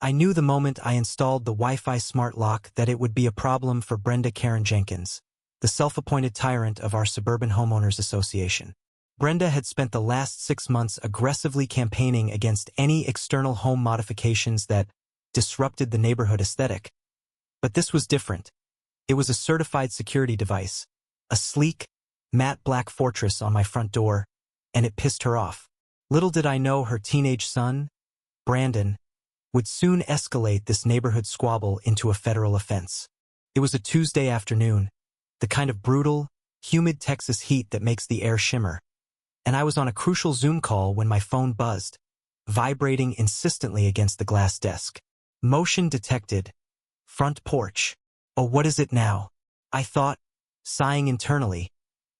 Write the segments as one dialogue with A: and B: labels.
A: I knew the moment I installed the Wi-Fi smart lock that it would be a problem for Brenda Karen Jenkins, the self-appointed tyrant of our suburban homeowners association. Brenda had spent the last 6 months aggressively campaigning against any external home modifications that disrupted the neighborhood aesthetic. But this was different. It was a certified security device, a sleek, matte black fortress on my front door, and it pissed her off. Little did I know her teenage son, Brandon, would soon escalate this neighborhood squabble into a federal offense. It was a Tuesday afternoon, the kind of brutal, humid Texas heat that makes the air shimmer. And I was on a crucial Zoom call when my phone buzzed, vibrating insistently against the glass desk. Motion detected. Front porch. Oh, what is it now? I thought, sighing internally,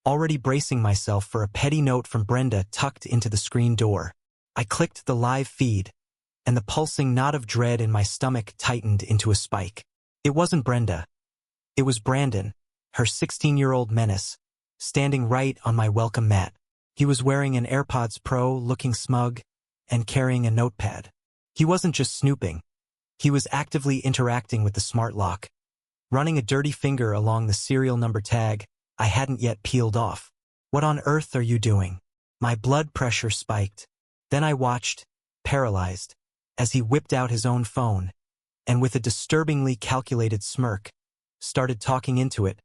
A: already bracing myself for a petty note from Brenda tucked into the screen door. I clicked the live feed, and the pulsing knot of dread in my stomach tightened into a spike. It wasn't Brenda. It was Brandon, her 16-year-old menace, standing right on my welcome mat. He was wearing an AirPods Pro, looking smug, and carrying a notepad. He wasn't just snooping. He was actively interacting with the smart lock, running a dirty finger along the serial number tag I hadn't yet peeled off. What on earth are you doing? My blood pressure spiked. Then I watched, paralyzed, as he whipped out his own phone, and with a disturbingly calculated smirk, started talking into it,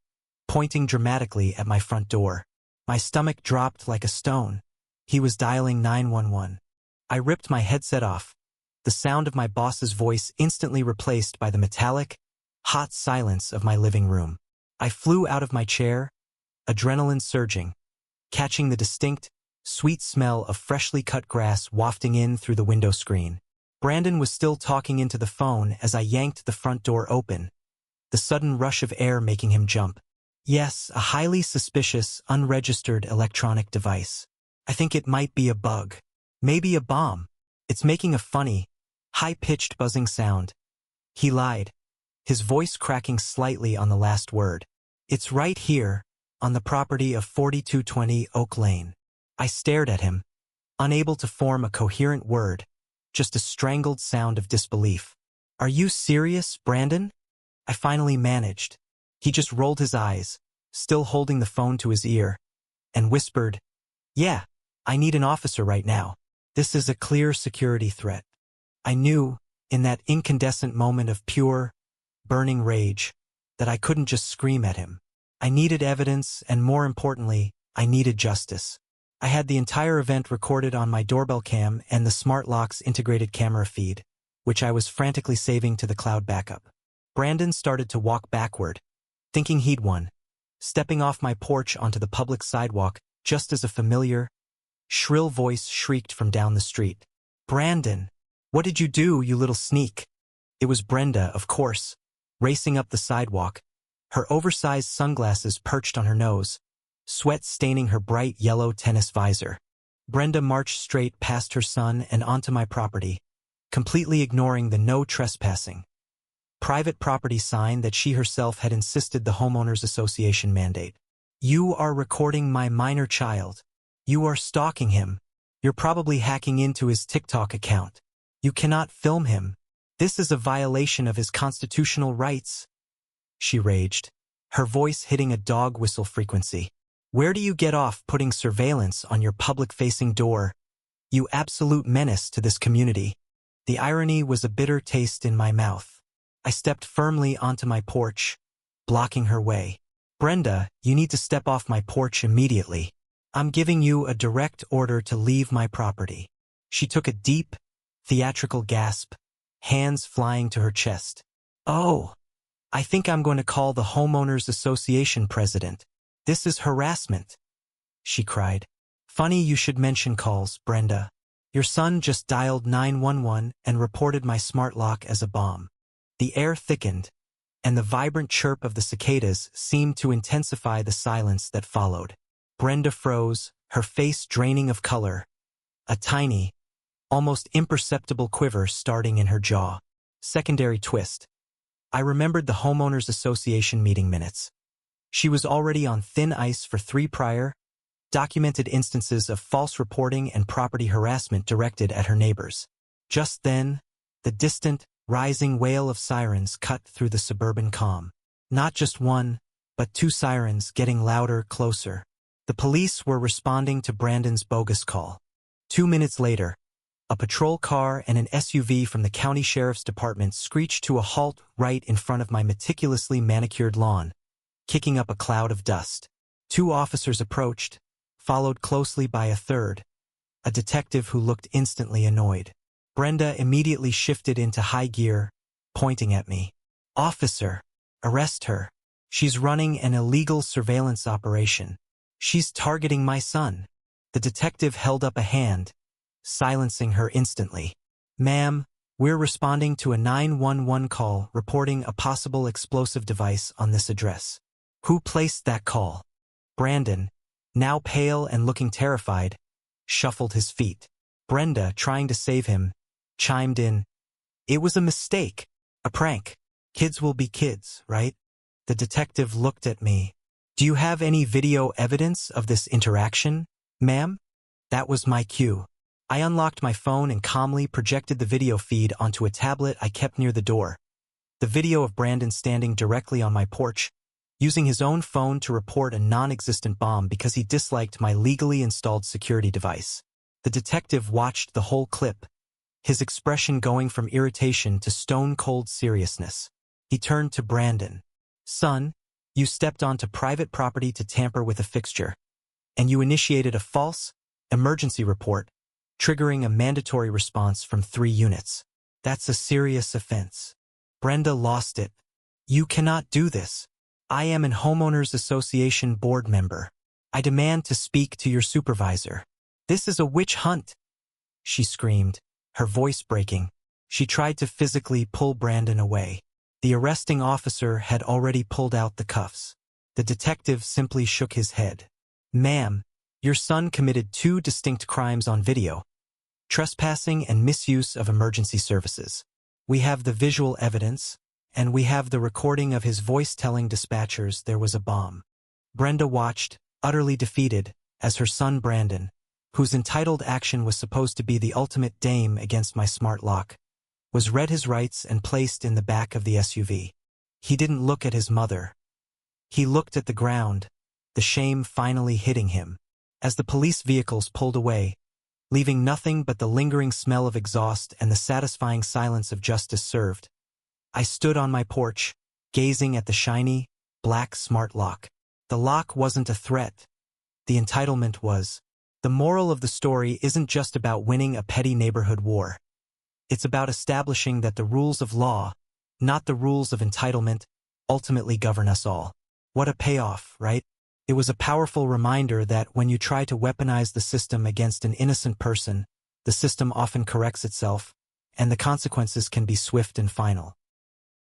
A: pointing dramatically at my front door. My stomach dropped like a stone. He was dialing 911. I ripped my headset off, the sound of my boss's voice instantly replaced by the metallic, hot silence of my living room. I flew out of my chair, adrenaline surging, catching the distinct, sweet smell of freshly cut grass wafting in through the window screen. Brandon was still talking into the phone as I yanked the front door open, the sudden rush of air making him jump. Yes, a highly suspicious, unregistered electronic device. I think it might be a bug. Maybe a bomb. It's making a funny, high-pitched buzzing sound. He lied, his voice cracking slightly on the last word. It's right here, on the property of 4220 Oak Lane. I stared at him, unable to form a coherent word, just a strangled sound of disbelief. Are you serious, Brandon? I finally managed. He just rolled his eyes, still holding the phone to his ear, and whispered, "Yeah, I need an officer right now. This is a clear security threat." I knew, in that incandescent moment of pure, burning rage, that I couldn't just scream at him. I needed evidence, and more importantly, I needed justice. I had the entire event recorded on my doorbell cam and the smart lock's integrated camera feed, which I was frantically saving to the cloud backup. Brandon started to walk backward, thinking he'd won, stepping off my porch onto the public sidewalk just as a familiar, shrill voice shrieked from down the street. "Brandon, what did you do, you little sneak?" It was Brenda, of course, racing up the sidewalk, her oversized sunglasses perched on her nose, sweat staining her bright yellow tennis visor. Brenda marched straight past her son and onto my property, completely ignoring the no trespassing private property sign that she herself had insisted the homeowners association mandate. "You are recording my minor child. You are stalking him. You're probably hacking into his TikTok account. You cannot film him. This is a violation of his constitutional rights," she raged, her voice hitting a dog whistle frequency. "Where do you get off putting surveillance on your public-facing door? You absolute menace to this community." The irony was a bitter taste in my mouth. I stepped firmly onto my porch, blocking her way. "Brenda, you need to step off my porch immediately. I'm giving you a direct order to leave my property." She took a deep, theatrical gasp, hands flying to her chest. "Oh, I think I'm going to call the homeowners association president. This is harassment," she cried. "Funny you should mention calls, Brenda. Your son just dialed 911 and reported my smart lock as a bomb." The air thickened, and the vibrant chirp of the cicadas seemed to intensify the silence that followed. Brenda froze, her face draining of color, a tiny, almost imperceptible quiver starting in her jaw. Secondary twist. I remembered the homeowners association meeting minutes. She was already on thin ice for 3 prior, documented instances of false reporting and property harassment directed at her neighbors. Just then, the distant, rising wail of sirens cut through the suburban calm. Not just one, but two sirens getting louder, closer. The police were responding to Brandon's bogus call. 2 minutes later, a patrol car and an SUV from the county sheriff's department screeched to a halt right in front of my meticulously manicured lawn, kicking up a cloud of dust. 2 officers approached, followed closely by a third, a detective who looked instantly annoyed. Brenda immediately shifted into high gear, pointing at me. "Officer, arrest her. She's running an illegal surveillance operation. She's targeting my son." The detective held up a hand, silencing her instantly. "Ma'am, we're responding to a 911 call reporting a possible explosive device on this address." "Who placed that call?" Brandon, now pale and looking terrified, shuffled his feet. Brenda, trying to save him, chimed in. "It was a mistake. A prank. Kids will be kids, right?" The detective looked at me. "Do you have any video evidence of this interaction, ma'am?" That was my cue. I unlocked my phone and calmly projected the video feed onto a tablet I kept near the door. The video of Brandon standing directly on my porch, using his own phone to report a non-existent bomb because he disliked my legally installed security device. The detective watched the whole clip, his expression going from irritation to stone-cold seriousness. He turned to Brandon. "Son, you stepped onto private property to tamper with a fixture, and you initiated a false emergency report, triggering a mandatory response from 3 units. That's a serious offense." Brenda lost it. "You cannot do this. I am an homeowners association board member. I demand to speak to your supervisor. This is a witch hunt," she screamed, her voice breaking. She tried to physically pull Brandon away. The arresting officer had already pulled out the cuffs. The detective simply shook his head. "Ma'am, your son committed 2 distinct crimes on video: trespassing and misuse of emergency services. We have the visual evidence, and we have the recording of his voice telling dispatchers there was a bomb." Brenda watched, utterly defeated, as her son Brandon, whose entitled action was supposed to be the ultimate dame against my smart lock, was read his rights and placed in the back of the SUV. He didn't look at his mother. He looked at the ground, the shame finally hitting him. As the police vehicles pulled away, leaving nothing but the lingering smell of exhaust and the satisfying silence of justice served, I stood on my porch, gazing at the shiny, black smart lock. The lock wasn't a threat. The entitlement was. The moral of the story isn't just about winning a petty neighborhood war. It's about establishing that the rules of law, not the rules of entitlement, ultimately govern us all. What a payoff, right? It was a powerful reminder that when you try to weaponize the system against an innocent person, the system often corrects itself, and the consequences can be swift and final.